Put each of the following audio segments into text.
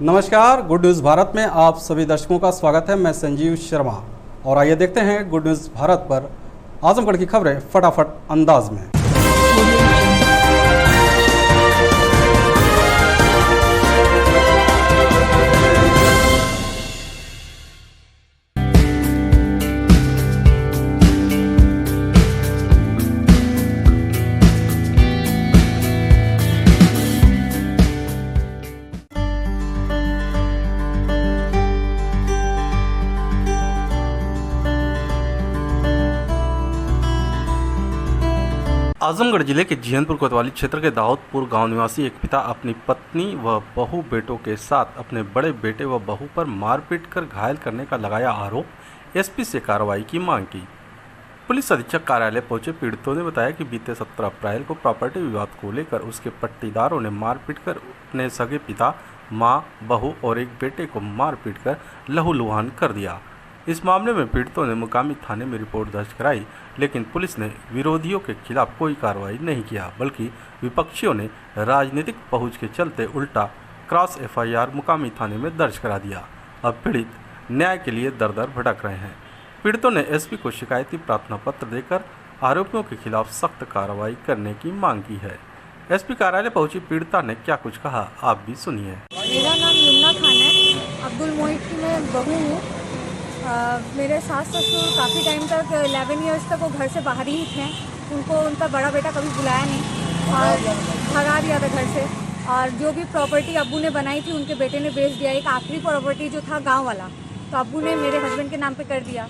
नमस्कार, good news Bharat में आप सभी दर्शकों का स्वागत है। मैं संजीव शर्मा और आइए देखते हैं गुड न्यूज़ भारत पर आजमगढ़ की खबरें फटाफट अंदाज में। आजमगढ़ जिले के जिहनपुर कोतवाली क्षेत्र के दाऊदपुर गांव निवासी एक पिता अपनी पत्नी व बहू बेटों के साथ अपने बड़े बेटे व बहू पर मारपीट कर घायल करने का लगाया आरोप। एसपी से कार्रवाई की मांग की। पुलिस अधीक्षक कार्यालय पहुंचे पीड़ितों ने बताया कि बीते 17 अप्रैल को प्रॉपर्टी विवाद को लेकर उसके पट्टीदारों ने मारपीट कर अपने सगे पिता, मां, बहू और एक बेटे को मारपीट कर लहूलुहान कर दिया। इस मामले में पीड़ितों ने मुकामी थाने में रिपोर्ट दर्ज कराई, लेकिन पुलिस ने विरोधियों के खिलाफ कोई कार्रवाई नहीं किया, बल्कि विपक्षियों ने राजनीतिक पहुंच के चलते उल्टा क्रॉस एफआईआर मुकामी थाने में दर्ज करा दिया। अब पीड़ित न्याय के लिए दर दर भटक रहे हैं। पीड़ितों ने एसपी को शिकायती प्रार्थना पत्र देकर आरोपियों के खिलाफ सख्त कार्रवाई करने की मांग की है। एसपी कार्यालय पहुंची पीड़िता ने क्या कुछ कहा, आप भी सुनिए। मेरा नाम यमुना खान है, अब्दुल मोहित की मैं बहू हूँ। मेरे सास ससुर काफ़ी टाइम तक 11 इयर्स तक वो घर से बाहर ही थे। उनको उनका बड़ा बेटा कभी बुलाया नहीं और भगा दिया था घर से। और जो भी प्रॉपर्टी अब्बू ने बनाई थी उनके बेटे ने बेच दिया। एक आखिरी प्रॉपर्टी जो था गांव वाला, तो अब्बू ने मेरे हस्बैंड के नाम पे कर दिया,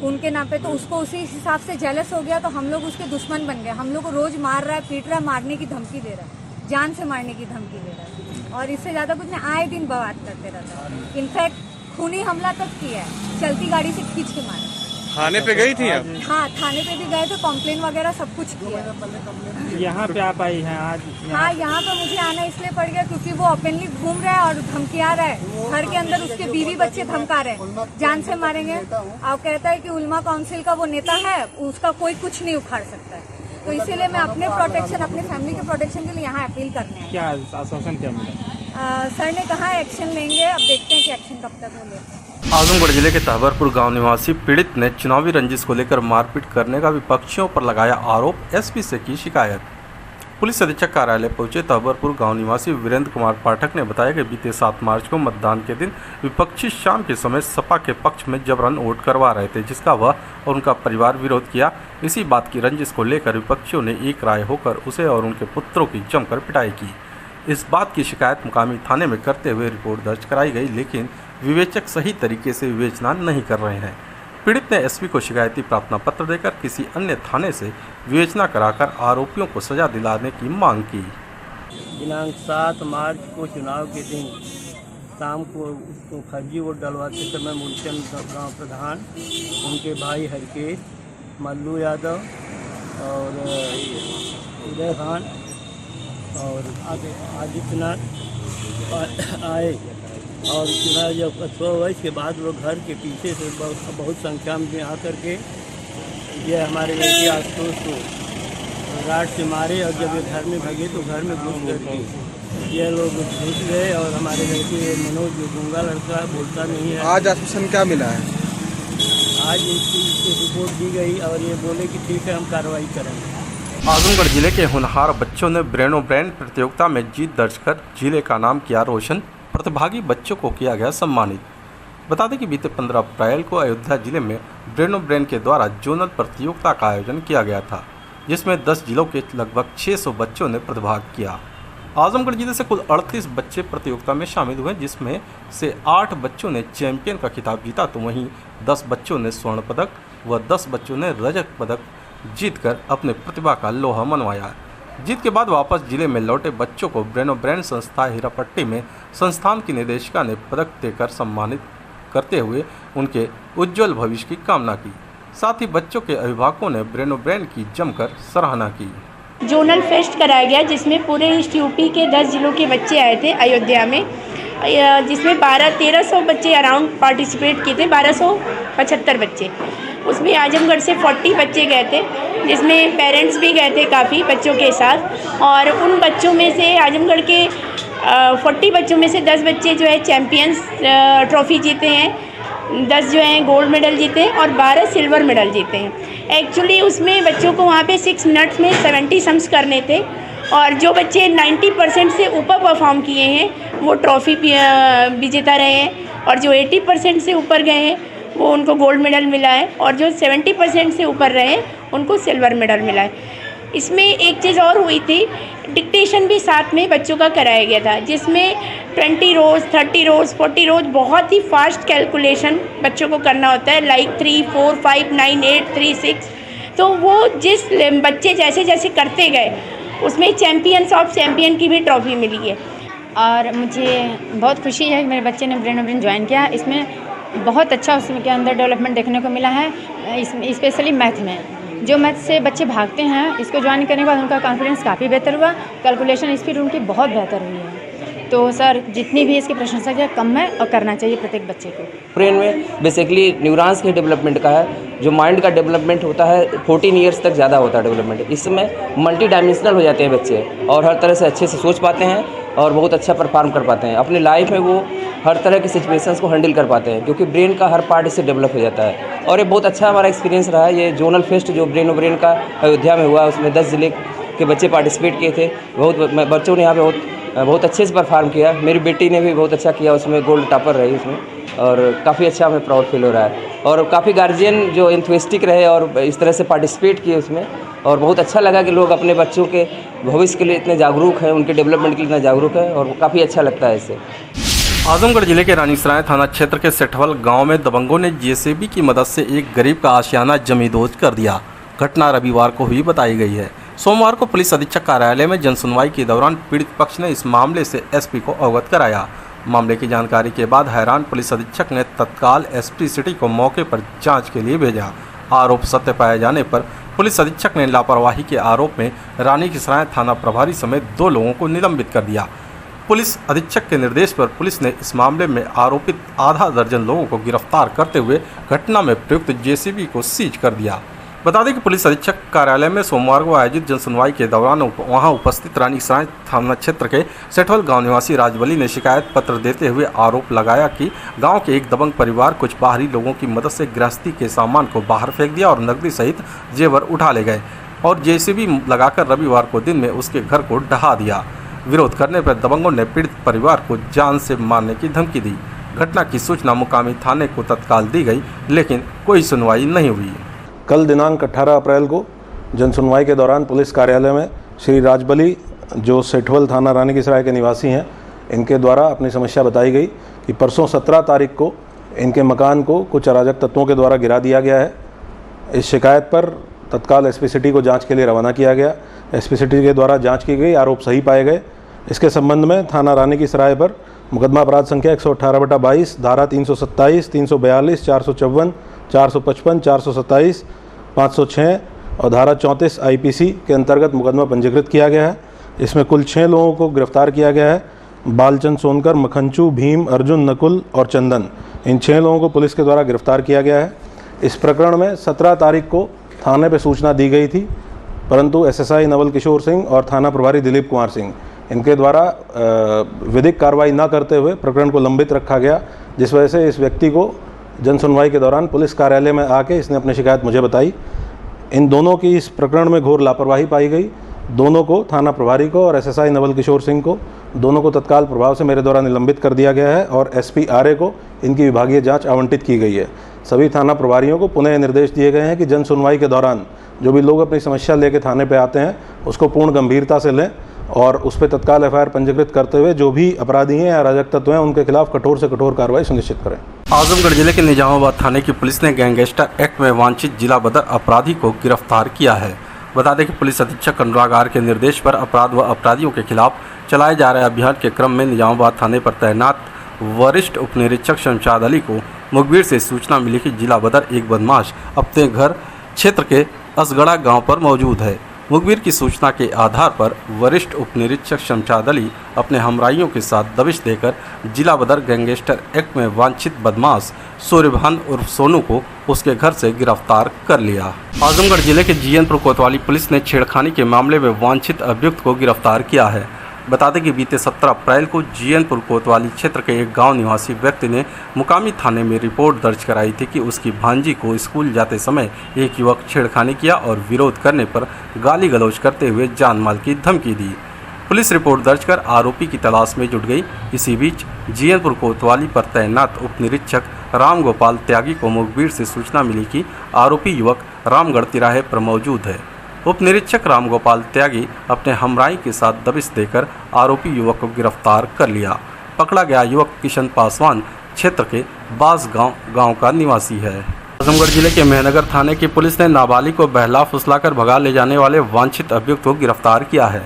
उनके नाम पे। तो उसको उसी हिसाब से जेलस हो गया, तो हम लोग उसके दुश्मन बन गए। हम लोग को रोज़ मार रहा है, पीट रहा है, मारने की धमकी दे रहा है, जान से मारने की धमकी दे रहा है। और इससे ज़्यादा कुछ नहीं, आए दिन बवाद करते रहता है। इनफैक्ट खूनी हमला तक किया है, चलती गाड़ी से खींच के मारा। थाने पे गई थी आप? हाँ, थाने पे भी गए थे, कंप्लेन वगैरह सब कुछ किया। यहाँ पे आप आई हैं आज? हाँ, यहाँ पे मुझे आना इसलिए पड़ गया क्योंकि वो ओपनली घूम रहा है और धमकिया रहा है। घर के अंदर उसके बीवी बच्चे धमका रहे हैं, जान से मारेंगे। और कहता है कि उलमा काउंसिल का वो नेता है, उसका कोई कुछ नहीं उखाड़ सकता है। तो इसीलिए मैं अपने प्रोटेक्शन, अपने फैमिली के प्रोटेक्शन के लिए यहाँ अपील करने हैं। क्या आश्वासन क्या मिला? सर ने कहा एक्शन लेंगे, अब देखते हैं कि एक्शन कब तक वो लेते हैं। आजमगढ़ जिले के तहबरपुर गांव निवासी पीड़ित ने चुनावी रंजिश को लेकर मारपीट करने का विपक्षियों पर लगाया आरोप। एसपी से की शिकायत। पुलिस अधीक्षक कार्यालय पहुंचे तहबरपुर गांव निवासी वीरेंद्र कुमार पाठक ने बताया कि बीते 7 मार्च को मतदान के दिन विपक्षी शाम के समय सपा के पक्ष में जबरन वोट करवा रहे थे, जिसका वह और उनका परिवार विरोध किया। इसी बात की रंजिश को लेकर विपक्षियों ने एक राय होकर उसे और उनके पुत्रों की जमकर पिटाई की। इस बात की शिकायत मुकामी थाने में करते हुए रिपोर्ट दर्ज कराई गई, लेकिन विवेचक सही तरीके से विवेचना नहीं कर रहे हैं। पीड़ित ने एसपी को शिकायती प्रार्थना पत्र देकर किसी अन्य थाने से विवेचना कराकर आरोपियों को सजा दिलाने की मांग की। दिनांक 7 मार्च को चुनाव के दिन शाम को उसको फर्जी वोट डलवाते समय मूलचंद गाँव प्रधान, उनके भाई हरकेश, मल्लू यादव और उदय खान और आदित्यनाथ आए। और चुनाव जब अथवा हुआ, इसके बाद लोग घर के पीछे से बहुत संख्या में आकर के ये हमारे बेटे आशुतोष को राड से मारे। और जब ये घर में भगे तो घर में घुस करके ये लोग घुस गए। और हमारे लड़के मनोज जो गूंगा लड़का बोलता नहीं है, आज आश्वासन क्या मिला है? आज इसकी रिपोर्ट दी गई और ये बोले कि ठीक है, हम कार्रवाई करेंगे। आजमगढ़ जिले के होनहार बच्चों ने ब्रेनो ब्रेन प्रतियोगिता में जीत दर्ज कर जिले का नाम किया रोशन। प्रतिभागी बच्चों को किया गया सम्मानित। बता दें कि बीते 15 अप्रैल को अयोध्या जिले में ब्रेनो ब्रेन के द्वारा जोनल प्रतियोगिता का आयोजन किया गया था, जिसमें 10 जिलों के लगभग 600 बच्चों ने प्रतिभाग किया। आजमगढ़ जिले से कुल 38 बच्चे प्रतियोगिता में शामिल हुए, जिसमें से 8 बच्चों ने चैंपियन का खिताब जीता, तो वहीं 10 बच्चों ने स्वर्ण पदक व 10 बच्चों ने रजत पदक जीतकर अपने प्रतिभा का लोहा मनवाया। जीत के बाद वापस जिले में लौटे बच्चों को ब्रेनो ब्रेन संस्था हीरापट्टी में संस्थान की निदेशिका ने पदक देकर सम्मानित करते हुए उनके उज्जवल भविष्य की कामना की। साथ ही बच्चों के अभिभावकों ने ब्रेनो ब्रेन की जमकर सराहना की। जोनल फेस्ट कराया गया, जिसमें पूरे ईस्ट यूपी के 10 जिलों के बच्चे आए थे अयोध्या में, जिसमें 1300 बच्चे अराउंड पार्टिसिपेट किए थे, 1275 बच्चे। उसमें आजमगढ़ से 40 बच्चे गए थे, जिसमें पेरेंट्स भी गए थे काफ़ी बच्चों के साथ। और उन बच्चों में से आजमगढ़ के 40 बच्चों में से 10 बच्चे जो है चैम्पियंस ट्रॉफ़ी जीते हैं, 10 जो हैं गोल्ड मेडल जीते हैं और 12 सिल्वर मेडल जीते हैं। एक्चुअली उसमें बच्चों को वहाँ पे 6 मिनट्स में 70 सम्स करने थे और जो बच्चे 90% से ऊपर परफॉर्म किए हैं वो ट्रॉफ़ी विजेता रहे हैं और जो 80% से ऊपर गए हैं वो उनको गोल्ड मेडल मिला है और जो 70% से ऊपर रहे उनको सिल्वर मेडल मिला है। इसमें एक चीज़ और हुई थी, डिक्टेशन भी साथ में बच्चों का कराया गया था, जिसमें 20 रोज़, 30 रोज़, 40 रोज़ बहुत ही फास्ट कैलकुलेशन बच्चों को करना होता है, लाइक 3, 4, 5, 9, 8, 3, 6। तो वो जिस बच्चे जैसे जैसे करते गए उसमें चैम्पियंस ऑफ चैम्पियन की भी ट्रॉफ़ी मिली है। और मुझे बहुत खुशी है कि मेरे बच्चे ने ब्रेन ज्वाइन किया। इसमें बहुत अच्छा उसमें के अंदर डेवलपमेंट देखने को मिला है, इसमें स्पेशली मैथ में। जो मैथ से बच्चे भागते हैं, इसको ज्वाइन करने के बाद उनका कॉन्फिडेंस काफ़ी बेहतर हुआ, कैलकुलेशन स्पीड उनकी बहुत बेहतर हुई है। तो सर जितनी भी इसकी प्रशंसा किया कम है और करना चाहिए प्रत्येक बच्चे को। ब्रेन में बेसिकली न्यूरॉन्स के डेवलपमेंट का है, जो माइंड का डेवलपमेंट होता है 14 ईयर्स तक ज़्यादा होता है डेवलपमेंट। इसमें मल्टी डायमेंशनल हो जाते हैं बच्चे और हर तरह से अच्छे से सोच पाते हैं और बहुत अच्छा परफॉर्म कर पाते हैं अपनी लाइफ में। वो हर तरह की सिचुएशंस को हैंडल कर पाते हैं क्योंकि ब्रेन का हर पार्ट इससे डेवलप हो जाता है। और ये बहुत अच्छा हमारा एक्सपीरियंस रहा है। ये जोनल फेस्ट जो ब्रेन का अयोध्या में हुआ, उसमें 10 ज़िले के बच्चे पार्टिसिपेट किए थे। बच्चों ने यहाँ पे बहुत अच्छे से परफॉर्म किया। मेरी बेटी ने भी बहुत अच्छा किया, उसमें गोल्ड टॉपर रही उसमें, और काफ़ी अच्छा हमें प्राउड फील हो रहा है। और काफ़ी गार्जियन जो एंथुसियास्टिक रहे और इस तरह से पार्टिसिपेट किए उसमें, और बहुत अच्छा लगा कि लोग अपने बच्चों के भविष्य के लिए इतने जागरूक हैं, उनके डेवलपमेंट के लिए इतना जागरूक है और काफ़ी अच्छा लगता है इससे। आजमगढ़ जिले के रानीसराय थाना क्षेत्र के सेठवल गांव में दबंगों ने जेसीबी की मदद से एक गरीब का आशियाना जमींदोज कर दिया। घटना रविवार को हुई बताई गई है। सोमवार को पुलिस अधीक्षक कार्यालय में जनसुनवाई के दौरान पीड़ित पक्ष ने इस मामले से एसपी को अवगत कराया। मामले की जानकारी के बाद हैरान पुलिस अधीक्षक ने तत्काल एसपी सिटी को मौके पर जांच के लिए भेजा। आरोप सत्य पाए जाने पर पुलिस अधीक्षक ने लापरवाही के आरोप में रानीसराय थाना प्रभारी समेत 2 लोगों को निलंबित कर दिया। पुलिस अधीक्षक के निर्देश पर पुलिस ने इस मामले में आरोपित आधा दर्जन लोगों को गिरफ्तार करते हुए घटना में प्रयुक्त जेसीबी को सीज कर दिया। बता दें कि पुलिस अधीक्षक कार्यालय में सोमवार को आयोजित जनसुनवाई के दौरान वहां उपस्थित रानीसराय थाना क्षेत्र के सेठवल गांव निवासी राजबली ने शिकायत पत्र देते हुए आरोप लगाया कि गांव के एक दबंग परिवार कुछ बाहरी लोगों की मदद से गृहस्थी के सामान को बाहर फेंक दिया और नकदी सहित जेवर उठा ले गए और जेसीबी लगाकर रविवार को दिन में उसके घर को ढहा दिया। विरोध करने पर दबंगों ने पीड़ित परिवार को जान से मारने की धमकी दी। घटना की सूचना मुकामी थाने को तत्काल दी गई, लेकिन कोई सुनवाई नहीं हुई। कल दिनांक 18 अप्रैल को जनसुनवाई के दौरान पुलिस कार्यालय में श्री राजबली, जो सेठवल थाना रानीसराय के निवासी हैं, इनके द्वारा अपनी समस्या बताई गई कि परसों 17 तारीख को इनके मकान को कुछ अराजक तत्वों के द्वारा गिरा दिया गया है। इस शिकायत पर तत्काल एसपी सिटी को जांच के लिए रवाना किया गया। एसपी सिटी के द्वारा जांच की गई, आरोप सही पाए गए। इसके संबंध में थाना रानीसराय पर मुकदमा अपराध संख्या 118/22, धारा 327, 342, 454, 455, 427, 506 और धारा 34 आईपीसी के अंतर्गत मुकदमा पंजीकृत किया गया है। इसमें कुल 6 लोगों को गिरफ्तार किया गया है। बालचंद सोनकर, मखनचू, भीम, अर्जुन, नकुल और चंदन, इन 6 लोगों को पुलिस के द्वारा गिरफ्तार किया गया है। इस प्रकरण में 17 तारीख को थाने पर सूचना दी गई थी, परंतु एसएसआई नवल किशोर सिंह और थाना प्रभारी दिलीप कुमार सिंह, इनके द्वारा विधिक कार्रवाई न करते हुए प्रकरण को लंबित रखा गया, जिस वजह से इस व्यक्ति को जनसुनवाई के दौरान पुलिस कार्यालय में आके इसने अपनी शिकायत मुझे बताई। इन दोनों की इस प्रकरण में घोर लापरवाही पाई गई। दोनों को, थाना प्रभारी को और एसएसआई नवल किशोर सिंह को, दोनों को तत्काल प्रभाव से मेरे द्वारा निलंबित कर दिया गया है और एसपी आरए को इनकी विभागीय जांच आवंटित की गई है। सभी थाना प्रभारियों को पुनः निर्देश दिए गए हैं कि जनसुनवाई के दौरान जो भी लोग अपनी समस्या लेकर थाने पर आते हैं उसको पूर्ण गंभीरता से लें और उस पर तत्काल एफआईआर पंजीकृत करते हुए जो भी अपराधी हैं या अराजक तत्व हैं उनके खिलाफ कठोर से कठोर कार्रवाई सुनिश्चित करें। आजमगढ़ जिले के निजामाबाद थाने की पुलिस ने गैंगस्टर एक्ट में वांछित जिला बदर अपराधी को गिरफ्तार किया है। बता दें कि पुलिस अधीक्षक अनुराग आर के निर्देश पर अपराध व अपराधियों के खिलाफ चलाए जा रहे अभियान के क्रम में निजामाबाद थाने पर तैनात वरिष्ठ उपनिरीक्षक शमशाद अली को मुखबिर से सूचना मिली कि जिला बदर एक बदमाश अपने घर क्षेत्र के असगड़ा गाँव पर मौजूद है। मुखबिर की सूचना के आधार पर वरिष्ठ उपनिरीक्षक शमशाद अली अपने हमराइयों के साथ दबिश देकर जिला बदर गैंगस्टर एक्ट में वांछित बदमाश सूर्यभान उर्फ सोनू को उसके घर से गिरफ्तार कर लिया। आजमगढ़ जिले के जीएनपुर कोतवाली पुलिस ने छेड़खानी के मामले में वांछित अभियुक्त को गिरफ्तार किया है। बता दें कि बीते 17 अप्रैल को जीएनपुर कोतवाली क्षेत्र के एक गांव निवासी व्यक्ति ने मुकामी थाने में रिपोर्ट दर्ज कराई थी कि उसकी भांजी को स्कूल जाते समय एक युवक छेड़खानी किया और विरोध करने पर गाली गलौज करते हुए जान माल की धमकी दी। पुलिस रिपोर्ट दर्ज कर आरोपी की तलाश में जुट गई। इसी बीच जीएनपुर कोतवाली पर तैनात उप निरीक्षक राम गोपाल त्यागी को मुखबिर से सूचना मिली कि आरोपी युवक रामगढ़ तिराहे पर मौजूद है। उप निरीक्षक राम गोपाल त्यागी अपने हमराई के साथ दबिश देकर आरोपी युवक को गिरफ्तार कर लिया। पकड़ा गया युवक किशन पासवान क्षेत्र के बास गांव का निवासी है। आजमगढ़ जिले के मेहनगर थाने की पुलिस ने नाबालिग को बहला फुसलाकर भगा ले जाने वाले वांछित अभियुक्त को गिरफ्तार किया है।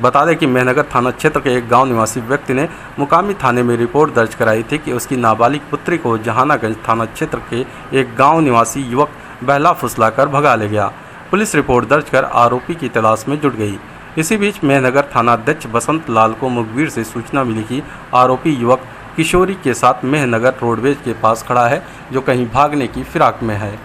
बता दें कि मेहनगर थाना क्षेत्र के एक गांव निवासी व्यक्ति ने मुकामी थाने में रिपोर्ट दर्ज कराई थी कि उसकी नाबालिग पुत्री को जहानागंज थाना क्षेत्र के एक गांव निवासी युवक बहला फुसलाकर भगा ले गया। पुलिस रिपोर्ट दर्ज कर आरोपी की तलाश में जुट गई। इसी बीच मेहनगर थाना अध्यक्ष बसंत लाल को मुखबिर से सूचना मिली कि आरोपी युवक किशोरी के साथ मेहनगर रोडवेज के पास खड़ा है, जो कहीं भागने की फिराक में है।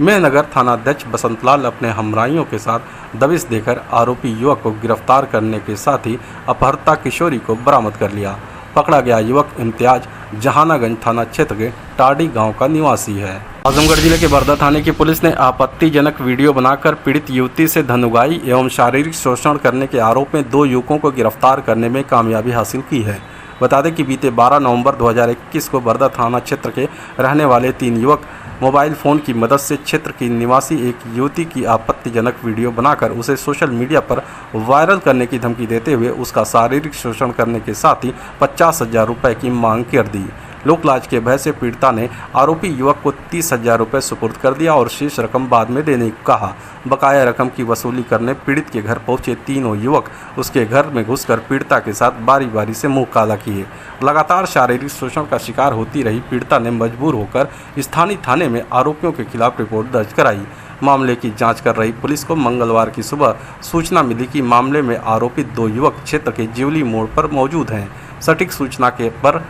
मेहनगर थाना अध्यक्ष बसंत लाल अपने हमराइयों के साथ दबिश देकर आरोपी युवक को गिरफ्तार करने के साथ ही अपहर्ता किशोरी को बरामद कर लिया। पकड़ा गया युवक इम्तियाज जहानागंज थाना क्षेत्र के टाडी गांव का निवासी है। आजमगढ़ जिले के बरदा थाने की पुलिस ने आपत्तिजनक वीडियो बनाकर पीड़ित युवती से धन उगाही एवं शारीरिक शोषण करने के आरोप में 2 युवकों को गिरफ्तार करने में कामयाबी हासिल की है। बता दें कि बीते 12 नवंबर 2021 को बरदा थाना क्षेत्र के रहने वाले 3 युवक मोबाइल फ़ोन की मदद से क्षेत्र की निवासी एक युवती की आपत्तिजनक वीडियो बनाकर उसे सोशल मीडिया पर वायरल करने की धमकी देते हुए उसका शारीरिक शोषण करने के साथ ही 50,000 रुपये की मांग कर दी। लोकलाज के भय से पीड़िता ने आरोपी युवक को 30,000 रुपये सुपुर्द कर दिया और शेष रकम बाद में देने को कहा। बकाया रकम की वसूली करने पीड़ित के घर पहुंचे तीनों युवक उसके घर में घुसकर पीड़िता के साथ बारी बारी से मुंह काला किए। लगातार शारीरिक शोषण का शिकार होती रही पीड़िता ने मजबूर होकर स्थानीय थाने में आरोपियों के खिलाफ रिपोर्ट दर्ज कराई। मामले की जांच कर रही पुलिस को मंगलवार की सुबह सूचना मिली कि मामले में आरोपित 2 युवक क्षेत्र के जिवली मोड़ पर मौजूद हैं। सटीक सूचना के पर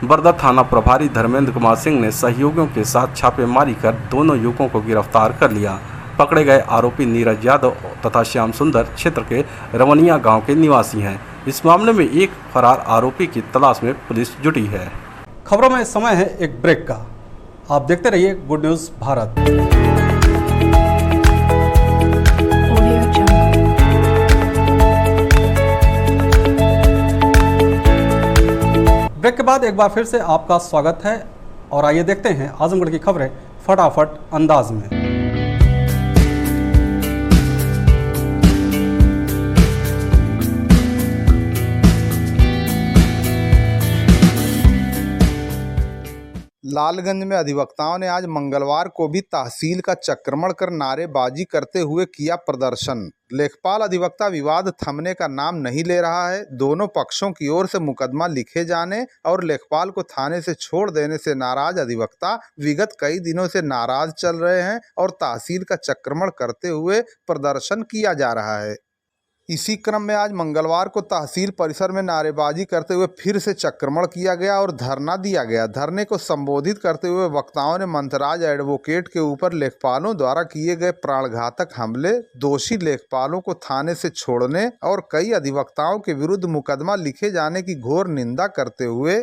बरदा थाना प्रभारी धर्मेंद्र कुमार सिंह ने सहयोगियों के साथ छापेमारी कर दोनों युवकों को गिरफ्तार कर लिया। पकड़े गए आरोपी नीरज यादव तथा श्याम सुंदर क्षेत्र के रवनिया गांव के निवासी हैं। इस मामले में एक फरार आरोपी की तलाश में पुलिस जुटी है। खबरों में समय है एक ब्रेक का। आप देखते रहिए गुड न्यूज भारत। ब्रेक के बाद एक बार फिर से आपका स्वागत है और आइए देखते हैं आजमगढ़ की खबरें फटाफट अंदाज में। लालगंज में अधिवक्ताओं ने आज मंगलवार को भी तहसील का चक्रमण कर नारेबाजी करते हुए किया प्रदर्शन। लेखपाल अधिवक्ता विवाद थमने का नाम नहीं ले रहा है। दोनों पक्षों की ओर से मुकदमा लिखे जाने और लेखपाल को थाने से छोड़ देने से नाराज अधिवक्ता विगत कई दिनों से नाराज चल रहे हैं और तहसील का चक्रमण करते हुए प्रदर्शन किया जा रहा है। इसी क्रम में आज मंगलवार को तहसील परिसर में नारेबाजी करते हुए फिर से चक्रमण किया गया और धरना दिया गया। धरने को संबोधित करते हुए वक्ताओं ने मंथराज एडवोकेट के ऊपर लेखपालों द्वारा किए गए प्राणघातक हमले, दोषी लेखपालों को थाने से छोड़ने और कई अधिवक्ताओं के विरुद्ध मुकदमा लिखे जाने की घोर निंदा करते हुए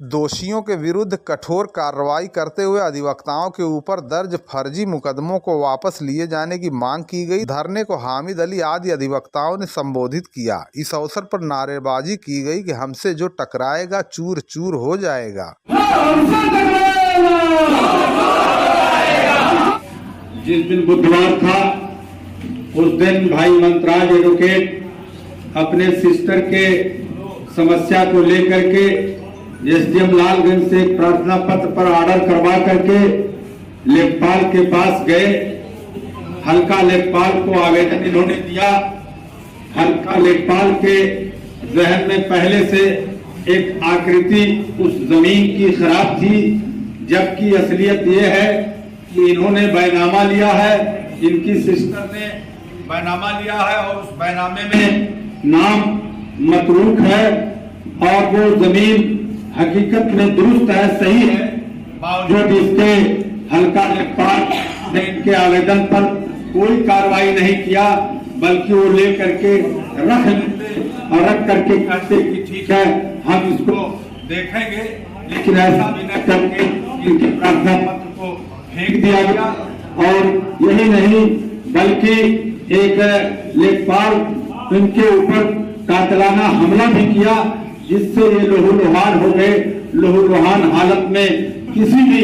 दोषियों के विरुद्ध कठोर कार्रवाई करते हुए अधिवक्ताओं के ऊपर दर्ज फर्जी मुकदमों को वापस लिए जाने की मांग की गई। धरने को हामिद अली आदि अधिवक्ताओं ने संबोधित किया। इस अवसर पर नारेबाजी की गई कि हमसे जो टकराएगा चूर चूर हो जाएगा। जिस दिन बुधवार था उस दिन भाई मंथराज एडवोकेट अपने सिस्टर के समस्या को लेकर के एसडीएम लालगंज से एक प्रार्थना पत्र पर ऑर्डर करवा करके लेखपाल के पास गए। हल्का लेखपाल को आवेदन इन्होंने दिया। हल्का लेखपाल के जहन में पहले से एक आकृति उस जमीन की खराब थी, जबकि असलियत ये है कि इन्होंने बैनामा लिया है। इनकी सिस्टर ने बैनामा लिया है और उस बैनामे में नाम मतरूक है और वो जमीन हकीकत में दुरुस्त है, सही है। बावजूद इसके हल्का लेखपाल ने इनके आवेदन पर कोई कार्रवाई नहीं किया, बल्कि वो लेकर के रख लेते और रख करके कहते कि ठीक है हम इसको देखेंगे, लेकिन ऐसा भी न करके इनके प्रार्थना पत्र को फेंक दिया गया। और यही नहीं बल्कि एक लेखपाल इनके ऊपर कातलाना हमला भी किया, जिससे ये लहूलुहान हो गए। लहूलुहान हालत में किसी भी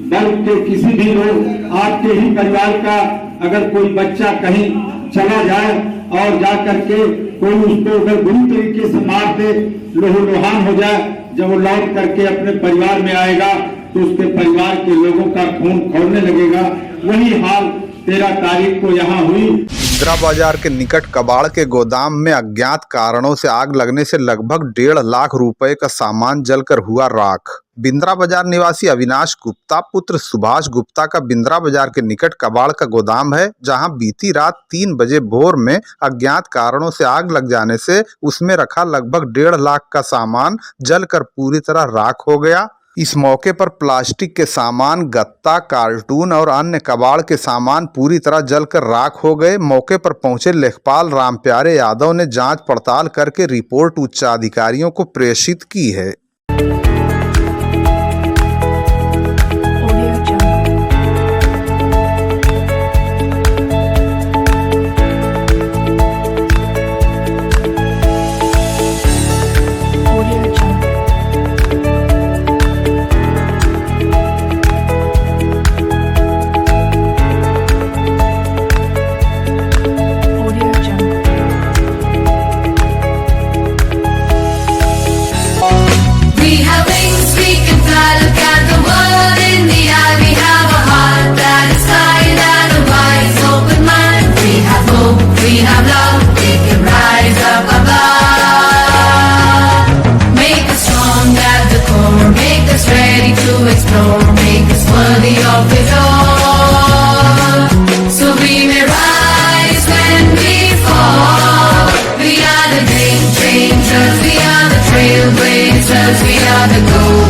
दल के किसी भी लोग, आपके ही परिवार का अगर कोई बच्चा कहीं चला जाए और जा करके कोई उसको अगर बुरी तरीके से मार दे, लहूलुहान हो जाए, जब वो लौट करके अपने परिवार में आएगा तो उसके परिवार के लोगों का खून खौलने लगेगा। वही हाल 13 तारीख को यहाँ हुई। इंदिरा बाजार के निकट कबाड़ के गोदाम में अज्ञात कारणों से आग लगने से लगभग 1.5 लाख रुपए का सामान जलकर हुआ राख। बिंद्रा बाजार निवासी अविनाश गुप्ता पुत्र सुभाष गुप्ता का बिंद्रा बाजार के निकट कबाड़ का गोदाम है, जहां बीती रात 3 बजे भोर में अज्ञात कारणों से आग लग जाने से उसमें रखा लगभग 1.5 लाख का सामान जलकर पूरी तरह राख हो गया। इस मौके पर प्लास्टिक के सामान, गत्ता, कार्टून और अन्य कबाड़ के सामान पूरी तरह जलकर राख हो गए। मौके पर पहुंचे लेखपाल रामप्यारे यादव ने जांच पड़ताल करके रिपोर्ट उच्चाधिकारियों को प्रेषित की है। We are the golden